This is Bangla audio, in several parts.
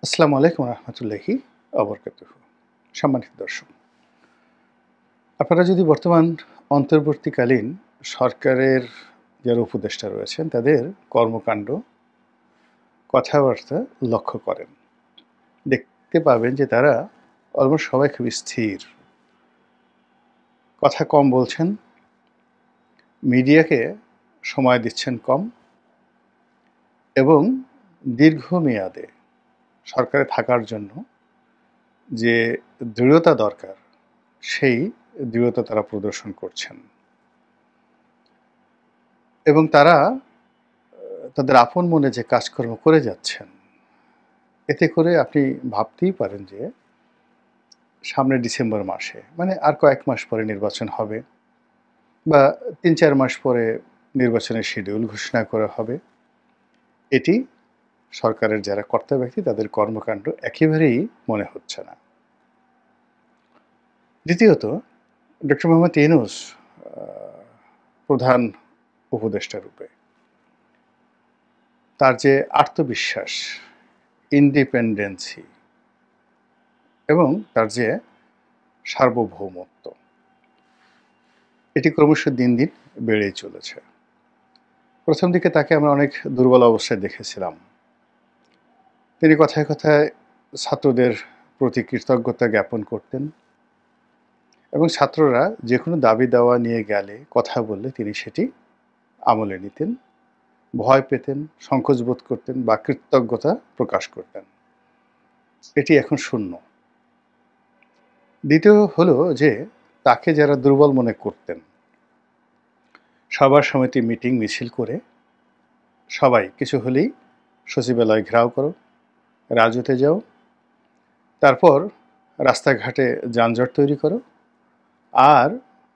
আসসালামু আলাইকুম রহমতুল্লাহি অবরকাতুহু। সম্মানিত দর্শক, আপনারা যদি বর্তমান অন্তর্বর্তীকালীন সরকারের যারা উপদেষ্টা রয়েছেন তাদের কর্মকাণ্ড, কথাবার্তা লক্ষ্য করেন, দেখতে পাবেন যে তারা অলমোস্ট সবাই খুব স্থির, কথা কম বলছেন, মিডিয়াকে সময় দিচ্ছেন কম এবং দীর্ঘমেয়াদে সরকারে থাকার জন্য যে দৃঢ়তা দরকার সেই দৃঢ়তা তারা প্রদর্শন করছেন এবং তারা তাদের আপন মনে যে কাজকর্ম করে যাচ্ছেন, এতে করে আপনি ভাবতেই পারেন যে সামনে ডিসেম্বর মাসে মানে আর কয়েক মাস পরে নির্বাচন হবে বা ৩-৪ মাস পরে নির্বাচনের শিডিউল ঘোষণা করা হবে। এটি সরকারের যারা কর্তা ব্যক্তি তাদের কর্মকাণ্ড একেবারেই মনে হচ্ছে না। দ্বিতীয়ত, ডক্টর মোহাম্মদ ইউনূস প্রধান উপদেষ্টা রূপে তার যে আত্মবিশ্বাস, ইন্ডিপেন্ডেন্সি এবং তার যে সার্বভৌমত্ব, এটি ক্রমশ দিন দিন বেড়েই চলেছে। প্রথম দিকে তাকে আমরা অনেক দুর্বল অবস্থায় দেখেছিলাম। তিনি কথায় কথায় ছাত্রদের প্রতি কৃতজ্ঞতা জ্ঞাপন করতেন এবং ছাত্ররা যে কোনো দাবি দাওয়া নিয়ে গেলে, কথা বললে তিনি সেটি আমলে নিতেন, ভয় পেতেন, সংকোচ বোধ করতেন বা কৃতজ্ঞতা প্রকাশ করতেন। এটি এখন শূন্য। দ্বিতীয় হলো যে তাকে যারা দুর্বল মনে করতেন, সভা সমিতি মিটিং মিছিল করে সবাই কিছু হলেই সচিবালয় ঘেরাও করো, রাজুতে যাও, তারপর রাস্তাঘাটে যানজট তৈরি করো আর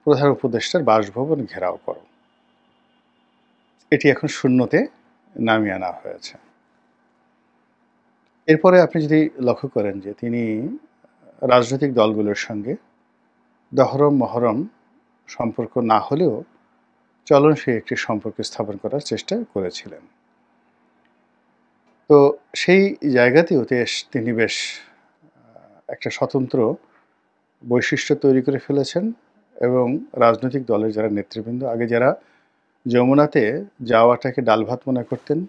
প্রধান উপদেষ্টার বাসভবন ঘেরাও করো, এটি এখন শূন্যতে নামিয়ে আনা হয়েছে। এরপরে আপনি যদি লক্ষ্য করেন যে তিনি রাজনৈতিক দলগুলোর সঙ্গে দহরম মহরম সম্পর্ক না হলেও চলনসই একটি সম্পর্ক স্থাপন করার চেষ্টা করেছিলেন। তো সেই জায়গাতেও তিনি বেশ একটা স্বতন্ত্র বৈশিষ্ট্য তৈরি করে ফেলেছেন এবং রাজনৈতিক দলের যারা নেতৃবৃন্দ, আগে যারা যমুনাতে যাওয়াটাকে ডাল ভাত মনে করতেন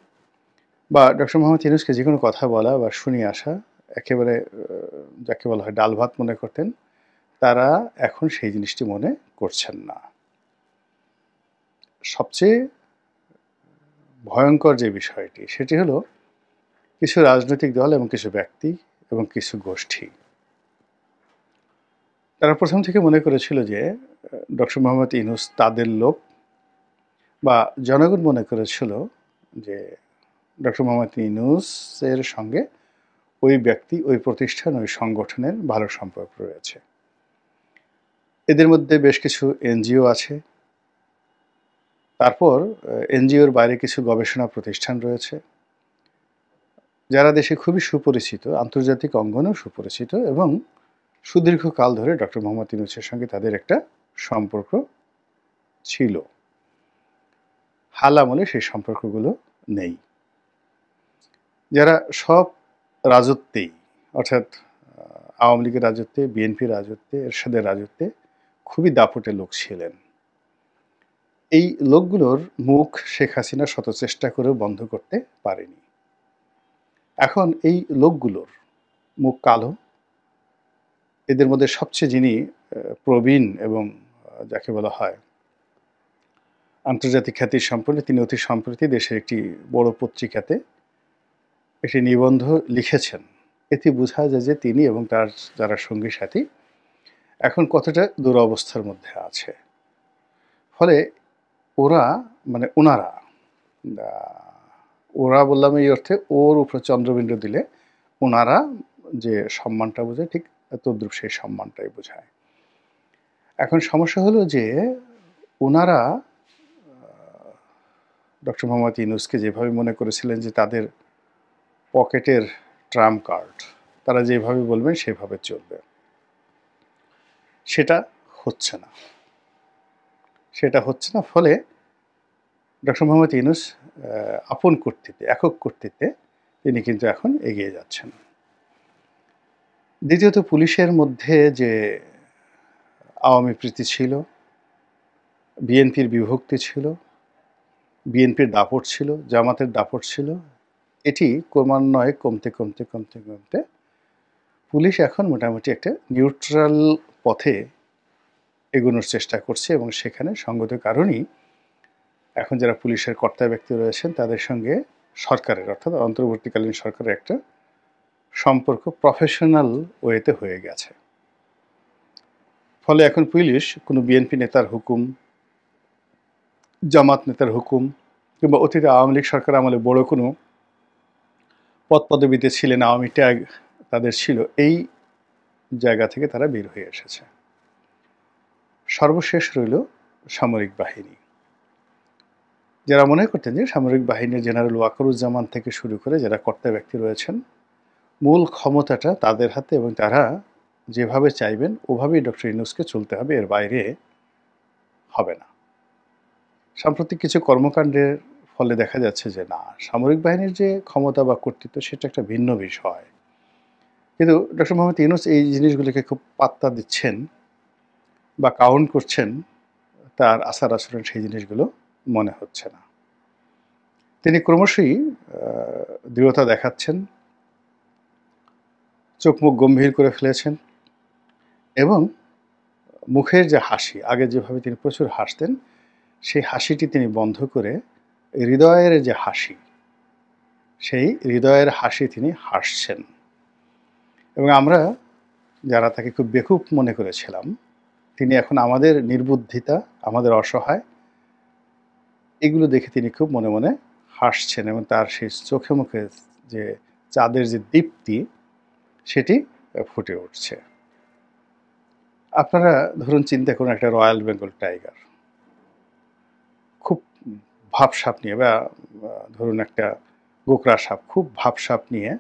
বা ডক্টর মোহাম্মদ ইউনূসকে যে কোনো কথা বলা বা শুনিয়ে আসা একেবারে যাকে বলা হয় ডাল ভাত মনে করতেন, তারা এখন সেই জিনিসটি মনে করছেন না। সবচেয়ে ভয়ঙ্কর যে বিষয়টি সেটি হলো কিছু রাজনৈতিক দল এবং কিছু ব্যক্তি এবং কিছু গোষ্ঠী, তারা প্রথম থেকে মনে করেছিল যে ডক্টর মোহাম্মদ ইউনূস তাদের লোক, বা জনগণ মনে করেছিল যে ডক্টর মোহাম্মদ ইউনূসের সঙ্গে ওই ব্যক্তি, ওই প্রতিষ্ঠান, ওই সংগঠনের ভালো সম্পর্ক রয়েছে। এদের মধ্যে বেশ কিছু এনজিও আছে, তারপর এনজিওর বাইরে কিছু গবেষণা প্রতিষ্ঠান রয়েছে যারা দেশে খুবই সুপরিচিত, আন্তর্জাতিক অঙ্গনেও সুপরিচিত এবং সুদীর্ঘকাল ধরে ডক্টর মোহাম্মদ ইউনূসের সঙ্গে তাদের একটা সম্পর্ক ছিল। হাল আমলে সেই সম্পর্কগুলো নেই। যারা সব রাজত্বেই, অর্থাৎ আওয়ামী লীগের রাজত্বে, বিএনপির রাজত্বে, এরশাদের রাজত্বে খুবই দাপটে লোক ছিলেন, এই লোকগুলোর মুখ শেখ হাসিনা শত চেষ্টা করেও বন্ধ করতে পারেনি। এখন এই লোকগুলোর মুখ কালো। এদের মধ্যে সবচেয়ে যিনি প্রবীণ এবং যাকে বলা হয় আন্তর্জাতিক খ্যাতির সম্পন্ন, তিনি অতি সম্প্রতি দেশের একটি বড় পত্রিকাতে একটি নিবন্ধ লিখেছেন। এতে বোঝা যায় যে তিনি এবং তার যারা সঙ্গী সাথী এখন কতটা দুরবস্থার মধ্যে আছে। ফলে ওরা মানে ওনারা, ওরা বললাম এই অর্থে ওর উপরে চন্দ্রবিন্দু দিলে ওনারা যে সম্মানটা বোঝায়, ঠিক তদ্রূপ সেই সম্মানটাই বোঝায়। এখন সমস্যা হলো যে ওনারা ডক্টর মোহাম্মদ ইউনূসকে যেভাবে মনে করেছিলেন যে তাদের পকেটের ট্রাম্প কার্ড, তারা যেভাবে বলবেন সেভাবে চলবে, সেটা হচ্ছে না। ফলে ডক্টর মোহাম্মদ ইউনূস আপন কর্তৃত্বে, একক কর্তৃত্বে তিনি কিন্তু এখন এগিয়ে যাচ্ছেন। দ্বিতীয়ত পুলিশের মধ্যে যে আওয়ামী প্রীতি ছিল, বিএনপির বিভক্তি ছিল, বিএনপির দাপট ছিল, জামাতের দাপট ছিল, এটি ক্রমান্বয়ে কমতে পুলিশ এখন মোটামুটি একটা নিউট্রাল পথে এগোনোর চেষ্টা করছে এবং সেখানে সঙ্গত কারণেই এখন যারা পুলিশের কর্তা ব্যক্তি রয়েছেন তাদের সঙ্গে সরকারের অর্থাৎ অন্তর্বর্তীকালীন সরকারের একটা সম্পর্ক প্রফেশনাল ওয়েতে হয়ে গেছে। ফলে এখন পুলিশ কোনো বিএনপি নেতার হুকুম, জামাত নেতার হুকুম কিংবা অতীতে আওয়ামী লীগ সরকার আমলে বড় কোনো পদ পদবিতে ছিলেন, আওয়ামী ট্যাগ তাদের ছিল, এই জায়গা থেকে তারা বের হয়ে এসেছে। সর্বশেষ রইল সামরিক বাহিনী। যারা মনে করতেন যে সামরিক বাহিনীর জেনারেল ওয়াকারুজ্জামান থেকে শুরু করে যারা কর্তা ব্যক্তি রয়েছেন মূল ক্ষমতাটা তাদের হাতে এবং তারা যেভাবে চাইবেন ওভাবেই ডক্টর ইউনূসকে চলতে হবে, এর বাইরে হবে না। সাম্প্রতিক কিছু কর্মকাণ্ডের ফলে দেখা যাচ্ছে যে না, সামরিক বাহিনীর যে ক্ষমতা বা কর্তৃত্ব সেটা একটা ভিন্ন বিষয়, কিন্তু ডক্টর মোহাম্মদ ইউনূস এই জিনিসগুলিকে খুব পাত্তা দিচ্ছেন বা কাউন্ট করছেন, তার আচার আচরণ সেই জিনিসগুলো মনে হচ্ছে না। তিনি ক্রমশই দৃঢ়তা দেখাচ্ছেন, চোখ মুখ গম্ভীর করে ফেলেছেন এবং মুখের যে হাসি, আগে যেভাবে তিনি প্রচুর হাসতেন সেই হাসিটি তিনি বন্ধ করে হৃদয়ের যে হাসি, সেই হৃদয়ের হাসি তিনি হাসছেন। এবং আমরা যারা তাকে খুব বেকুব মনে করেছিলাম, তিনি এখন আমাদের নির্বুদ্ধিতা, আমাদের অসহায়, এগুলো দেখে তিনি খুব মনে মনে হাসছেন এবং তার সেই চোখে মুখে যে চাঁদের যে দীপ্তি সেটি ফুটে উঠছে। আপনারা ধরুন চিন্তা করুন একটা রয়্যাল বেঙ্গল টাইগার খুব ভাবসাপ নিয়ে, বা ধরুন একটা গোকরা সাপ খুব ভাবসাপ নিয়ে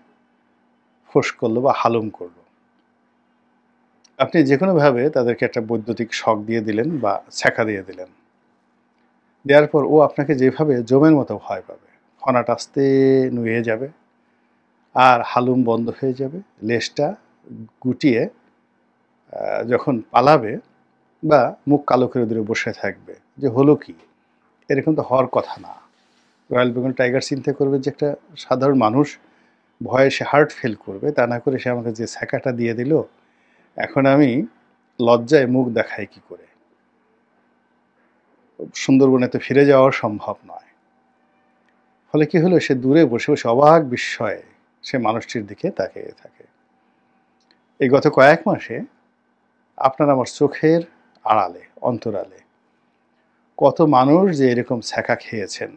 ফোঁস করলো বা হালুম করলো, আপনি যে কোনোভাবে তাদেরকে একটা বৈদ্যুতিক শক দিয়ে দিলেন বা ছ্যাঁকা দিয়ে দিলেন, দেওয়ার পর ও আপনাকে যেভাবে জমের মতো ভয় পাবে, ফনাটা আস্তে নুয়ে যাবে আর হালুম বন্ধ হয়ে যাবে, লেজটা গুটিয়ে যখন পালাবে বা মুখ কালো করে ধরে বসে থাকবে যে হলো কি, এরকম তো হওয়ার কথা না। রয়্যাল বেঙ্গল টাইগার চিন্তা করবে যে একটা সাধারণ মানুষ ভয়ে সে হার্ট ফেল করবে, তা না করে সে আমাকে যে ছ্যাঁকাটা দিয়ে দিল, এখন আমি লজ্জায় মুখ দেখাই কি করে, সুন্দরবনে তো ফিরে যাওয়া সম্ভব নয়। ফলে কি হলো, সে দূরে বসে বসে অবাক বিস্ময়ে সে মানুষটির দিকে তাকিয়ে থাকে। এই গত কয়েক মাসে আপনার আমার চোখের আড়ালে, অন্তরালে কত মানুষ যে এরকম ছ্যাঁকা খেয়েছেন,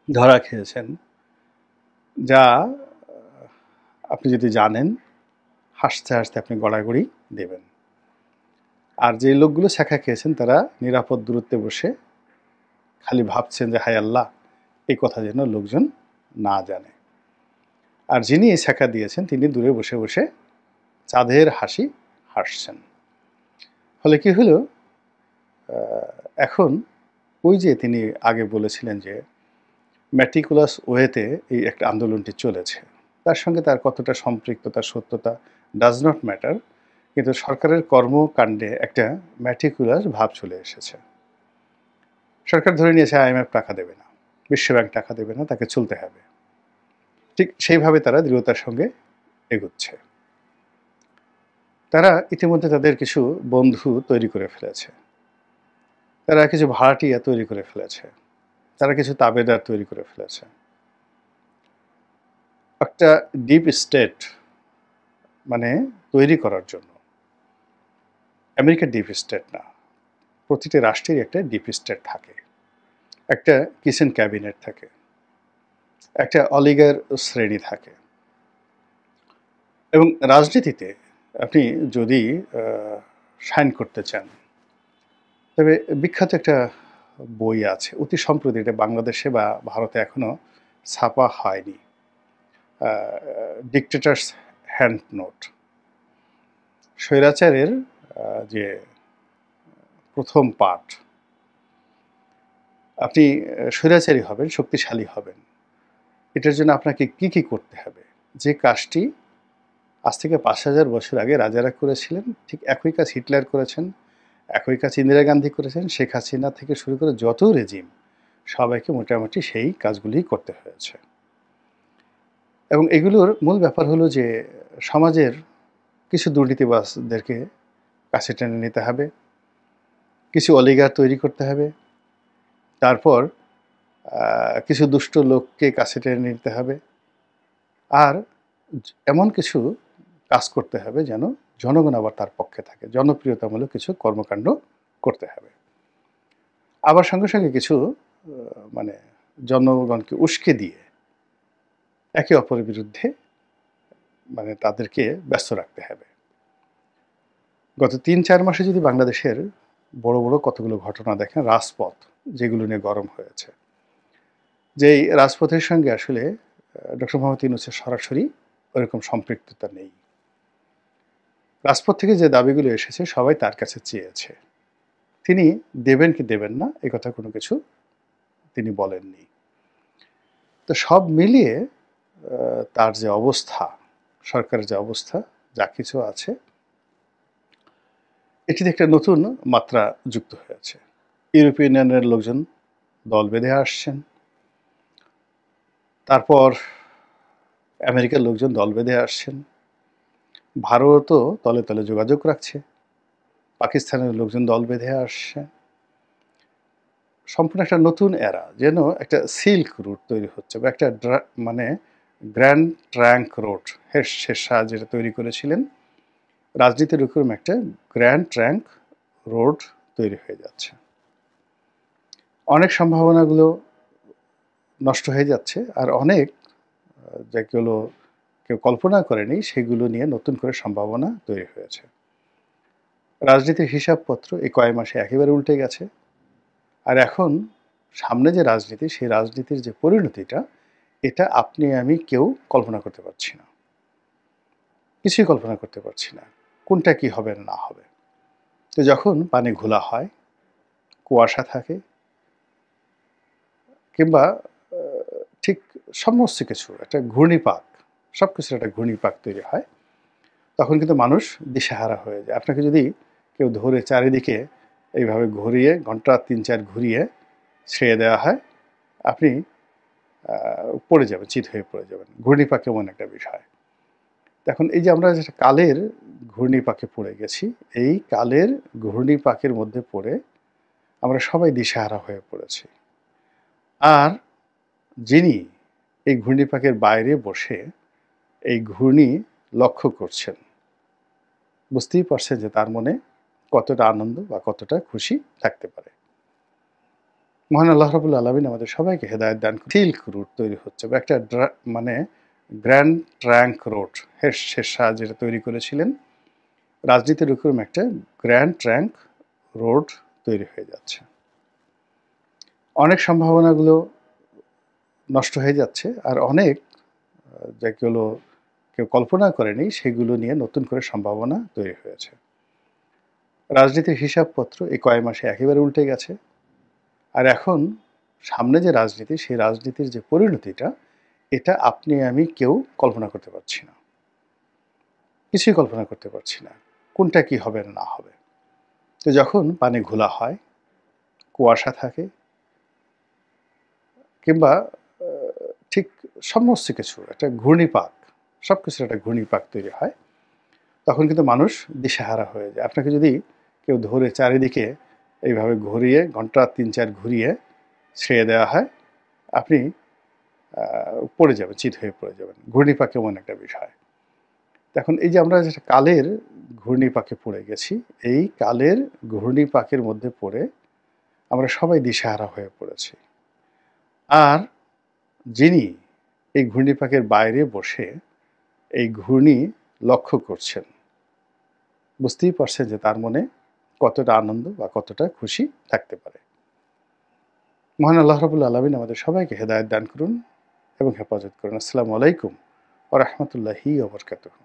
ধরা খেয়েছেন, যা আপনি যদি জানেন হাসতে হাসতে আপনি গড়াগড়ি দেবেন। আর যে লোকগুলো ছ্যাঁকা খেয়েছেন তারা নিরাপদ দূরত্বে বসে খালি ভাবছেন যে হায় আল্লাহ, এই কথা যেন লোকজন না জানে। আর যিনি এই ছ্যাঁকা দিয়েছেন তিনি দূরে বসে বসে চাঁদের হাসি হাসছেন। ফলে কি হলো, এখন ওই যে তিনি আগে বলেছিলেন যে ম্যাটিকুলাস ওয়েতে এই একটা আন্দোলনটি চলেছে, তার সঙ্গে তার কতটা সম্পৃক্ততা, সত্যতা ডাজ নট ম্যাটার, কিন্তু সরকারের কর্মকাণ্ডে একটা ম্যাটিকুলাস ভাব চলে এসেছে। সরকার ধরে নিয়েছে IMF টাকা দেবে না, বিশ্বব্যাংক টাকা দেবে না, তাকে চলতে হবে। ঠিক সেইভাবে তারা দৃঢ়তার সঙ্গে এগোচ্ছে। তারা ইতিমধ্যে তাদের কিছু বন্ধু তৈরি করে ফেলেছে, তারা কিছু ভাড়াটিয়া তৈরি করে ফেলেছে, তারা কিছু তাবেদার তৈরি করে ফেলেছে। একটা ডিপ স্টেট মানে তৈরি করার জন্য, আমেরিকার ডিপ স্টেট না, প্রতিটি রাষ্ট্রের একটা ডিপ স্টেট থাকে, একটা কিচেন ক্যাবিনেট থাকে, একটা অলিগার শ্রেণী থাকে। এবং রাজনীতিতে আপনি যদি শাইন করতে চান, তবে বিখ্যাত একটা বই আছে অতি সম্প্রতি, এটা বাংলাদেশে বা ভারতে এখনো ছাপা হয়নি, ডিক্টেটার্স হ্যান্ড নোট। স্বৈরাচারের যে প্রথম পাঠ, আপনি স্বৈরাচারী হবেন, শক্তিশালী হবেন, এটার জন্য আপনাকে কি কি করতে হবে, যে কাজটি আজ থেকে ৫,০০০ বছর আগে রাজারা করেছিলেন, ঠিক একই কাজ হিটলার করেছেন, একই কাজ ইন্দিরা গান্ধী করেছেন, শেখ হাসিনা থেকে শুরু করে যত রেজিম সবাইকে মোটামুটি সেই কাজগুলিই করতে হয়েছে। এবং এগুলোর মূল ব্যাপার হলো যে সমাজের কিছু দুর্নীতিবাজদেরকে কাছে টেনে নিতে হবে, কিছু অলিগার তৈরি করতে হবে, তারপর কিছু দুষ্ট লোককে কাছে টেনে নিতে হবে, আর এমন কিছু কাজ করতে হবে যেন জনগণ আবার তার পক্ষে থাকে, জনপ্রিয়তামূলক কিছু কর্মকাণ্ড করতে হবে। আবার সঙ্গে সঙ্গে কিছু মানে জনগণকে উস্কে দিয়ে একে অপরের বিরুদ্ধে তাদেরকে ব্যস্ত রাখতে হবে। গত ৩-৪ মাসে যদি বাংলাদেশের বড় বড় কতগুলো ঘটনা দেখেন, রাজপথ যেগুলো নিয়ে গরম হয়েছে, যেই রাজপথের সঙ্গে আসলে ডক্টর মোহাম্মদ ইউনূসের সরাসরি ওরকম সম্পৃক্ততা নেই। রাজপথ থেকে যে দাবিগুলো এসেছে সবাই তার কাছে চেয়েছে, তিনি দেবেন কি দেবেন না এ কথা কোনো কিছু তিনি বলেননি। তো সব মিলিয়ে তার যে অবস্থা, সরকারের যে অবস্থা, যা কিছু আছে, এটিতে একটা নতুন মাত্রা যুক্ত হয়েছে। ইউরোপিয়ান ইউনিয়নের লোকজন দল বেঁধে আসছেন, তারপর আমেরিকার লোকজন দল বেঁধে আসছেন, ভারতও তলে তলে যোগাযোগ রাখছে, পাকিস্তানের লোকজন দল বেঁধে আসছে। সম্পূর্ণ একটা নতুন এরা, যেন একটা সিল্ক রুট তৈরি হচ্ছে, বা একটা গ্র্যান্ড ট্রাঙ্ক রোড শেষ শাহ যেটা তৈরি করেছিলেন, রাজনীতির উপরম একটা গ্র্যান্ড ট্রাঙ্ক রোড তৈরি হয়ে যাচ্ছে। অনেক সম্ভাবনাগুলো নষ্ট হয়ে যাচ্ছে, আর অনেক যেগুলো কেউ কল্পনা করেনি সেগুলো নিয়ে নতুন করে সম্ভাবনা তৈরি হয়েছে। রাজনীতির হিসাবপত্র এই কয়েক মাসে একেবারে উল্টে গেছে, আর এখন সামনে যে রাজনীতি, সেই রাজনীতির যে পরিণতিটা, এটা আপনি আমি কেউ কল্পনা করতে পারছি না, কিছুই কল্পনা করতে পারছি না কোনটা কি হবে না হবে। তো যখন পানি ঘোলা হয়, কুয়াশা থাকে, কিংবা ঠিক সমস্ত কিছু একটা ঘূর্ণিপাক, সব কিছুর একটা ঘূর্ণিপাক তৈরি হয়, তখন কিন্তু মানুষ দিশেহারা হয়ে যায়। আপনাকে যদি কেউ ধরে চারিদিকে এইভাবে ঘুরিয়ে ঘন্টা ৩-৪ ঘুরিয়ে ছেড়ে দেওয়া হয়, আপনি পড়ে যাবেন, চিত হয়ে পড়ে যাবেন। ঘূর্ণিপাক এমন একটা বিষয়। এখন এই যে আমরা যেটা কালের ঘূর্ণিপাকে পড়ে গেছি, এই কালের ঘূর্ণিপাকের মধ্যে পড়ে আমরা সবাই দিশেহারা হয়ে পড়েছি। আর যিনি এই ঘূর্ণিপাকের বাইরে বসে এই ঘূর্ণি লক্ষ্য করছেন, বুঝতেই পারছেন যে তার মনে কতটা আনন্দ বা কতটা খুশি থাকতে পারে। মহান আল্লাহ রাব্বুল আলামিন আমাদের সবাইকে হেদায়েত দান করুন। সিল্ক রুট তৈরি হচ্ছে, বা একটা গ্র্যান্ড ট্রাঙ্ক রোড শেষ শাহ যেটা তৈরি করেছিলেন, রাজনীতির উপরম একটা গ্র্যান্ড ট্রাঙ্ক রোড তৈরি হয়ে যাচ্ছে। অনেক সম্ভাবনাগুলো নষ্ট হয়ে যাচ্ছে, আর অনেক যেগুলো কেউ কল্পনা করেনি সেগুলো নিয়ে নতুন করে সম্ভাবনা তৈরি হয়েছে। রাজনীতির হিসাবপত্র এই কয়েক মাসে একেবারে উল্টে গেছে, আর এখন সামনে যে রাজনীতি, সেই রাজনীতির যে পরিণতিটা, এটা আপনি আমি কেউ কল্পনা করতে পারছি না, কিছুই কল্পনা করতে পারছি না কোনটা কি হবে না হবে। তো যখন পানি ঘোলা হয়, কুয়াশা থাকে, কিংবা ঠিক সমস্ত কিছু একটা ঘূর্ণিপাক, সব কিছুর একটা ঘূর্ণিপাক তৈরি হয়, তখন কিন্তু মানুষ দিশেহারা হয়ে যায়। আপনাকে যদি কেউ ধরে চারিদিকে এইভাবে ঘুরিয়ে ঘন্টা ৩-৪ ঘুরিয়ে ছেড়ে দেওয়া হয়, আপনি পড়ে যাবেন, চিত হয়ে পড়ে যাবেন। ঘূর্ণিপাক এমন একটা বিষয়। এখন এই যে আমরা যেটা কালের ঘূর্ণিপাকে পড়ে গেছি, এই কালের ঘূর্ণিপাকের মধ্যে পড়ে আমরা সবাই দিশেহারা হয়ে পড়েছি। আর যিনি এই ঘূর্ণিপাকের বাইরে বসে এই ঘূর্ণি লক্ষ্য করছেন, বুঝতেই পারছেন যে তার মনে কতটা আনন্দ বা কতটা খুশি থাকতে পারে। মহান আল্লাহ রাব্বুল আলামিন আমাদের সবাইকে হেদায়েত দান করুন এবং হেফাজত করুন। আসসালামু আলাইকুম ওয়া রাহমাতুল্লাহি ওয়া বারাকাতুহু।